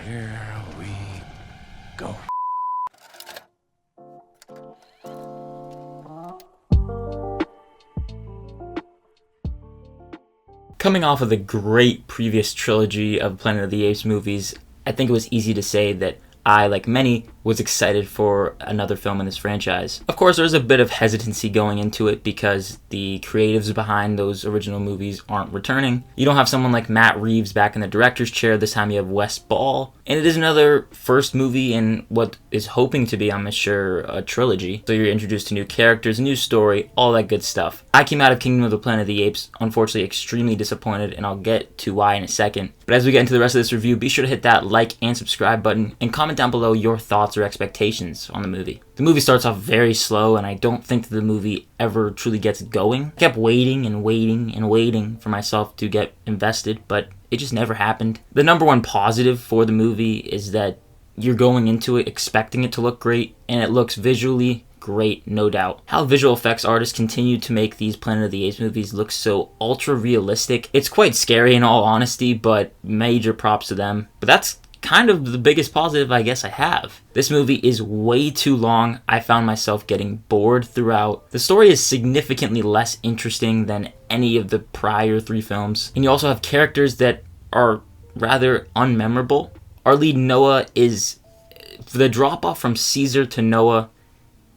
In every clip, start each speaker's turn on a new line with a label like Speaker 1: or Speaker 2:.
Speaker 1: Here we go.
Speaker 2: Coming off of the great previous trilogy of Planet of the Apes movies, I think it was easy to say that I, like many, was excited for another film in this franchise. Of course, there was a bit of hesitancy going into it because the creatives behind those original movies aren't returning. You don't have someone like Matt Reeves back in the director's chair. This time you have Wes Ball. And it is another first movie in what is hoping to be, I'm sure, a trilogy. So you're introduced to new characters, new story, all that good stuff. I came out of Kingdom of the Planet of the Apes, unfortunately, extremely disappointed, and I'll get to why in a second. But as we get into the rest of this review, be sure to hit that like and subscribe button and comment down below your thoughts or expectations on the movie. The movie starts off very slow, and I don't think that the movie ever truly gets going. I kept waiting and waiting and waiting for myself to get invested, but it just never happened. The number one positive for the movie is that you're going into it expecting it to look great, and it looks visually great, no doubt. How visual effects artists continue to make these Planet of the Apes movies look so ultra realistic. It's quite scary in all honesty, but major props to them. But that's kind of the biggest positive I guess I have. This movie is way too long. I found myself getting bored throughout. The story is significantly less interesting than any of the prior three films. And you also have characters that are rather unmemorable. Our lead Noah is, the drop off from Caesar to Noah,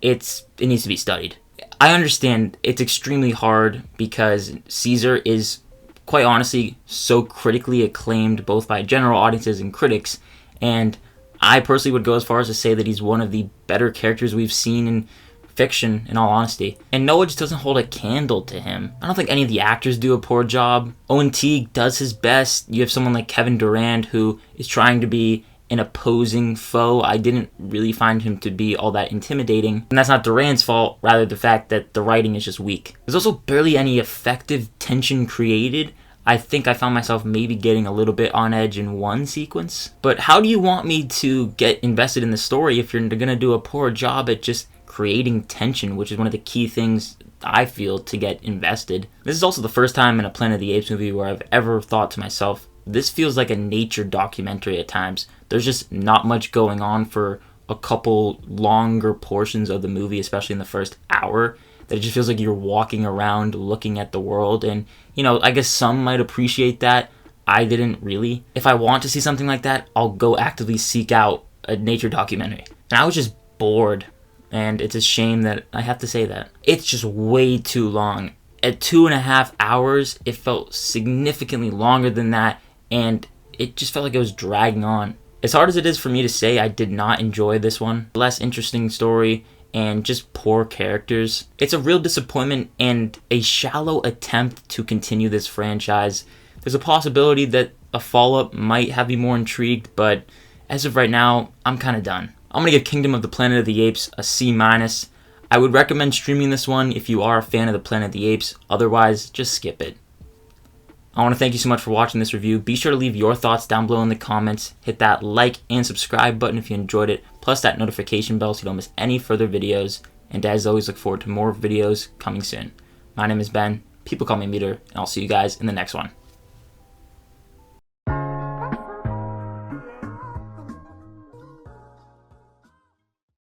Speaker 2: it needs to be studied. I understand it's extremely hard because Caesar is, quite honestly, so critically acclaimed both by general audiences and critics, and I personally would go as far as to say that he's one of the better characters we've seen in fiction, in all honesty. And Noah just doesn't hold a candle to him. I don't think any of the actors do a poor job. Owen Teague does his best. You have someone like Kevin Durand who is trying to be an opposing foe. I didn't really find him to be all that intimidating. And that's not Durand's fault, rather the fact that the writing is just weak. There's also barely any effective tension created. I think I found myself maybe getting a little bit on edge in one sequence. But how do you want me to get invested in the story if you're going to do a poor job at just creating tension, which is one of the key things I feel to get invested? This is also the first time in a Planet of the Apes movie where I've ever thought to myself, this feels like a nature documentary at times. There's just not much going on for a couple longer portions of the movie, especially in the first hour, that it just feels like you're walking around looking at the world. And, you know, I guess some might appreciate that. I didn't really. If I want to see something like that, I'll go actively seek out a nature documentary. And I was just bored. And it's a shame that I have to say that. It's just way too long. At 2.5 hours, it felt significantly longer than that, and it just felt like it was dragging on. As hard as it is for me to say, I did not enjoy this one. Less interesting story and just poor characters. It's a real disappointment and a shallow attempt to continue this franchise. There's a possibility that a follow-up might have me more intrigued, but as of right now, I'm kind of done. I'm going to give Kingdom of the Planet of the Apes a C-. I would recommend streaming this one if you are a fan of the Planet of the Apes. Otherwise, just skip it. I want to thank you so much for watching this review. Be sure to leave your thoughts down below in the comments. Hit that like and subscribe button if you enjoyed it, plus that notification bell so you don't miss any further videos. And as always, look forward to more videos coming soon. My name is Ben. People call me Meter, and I'll see you guys in the next one.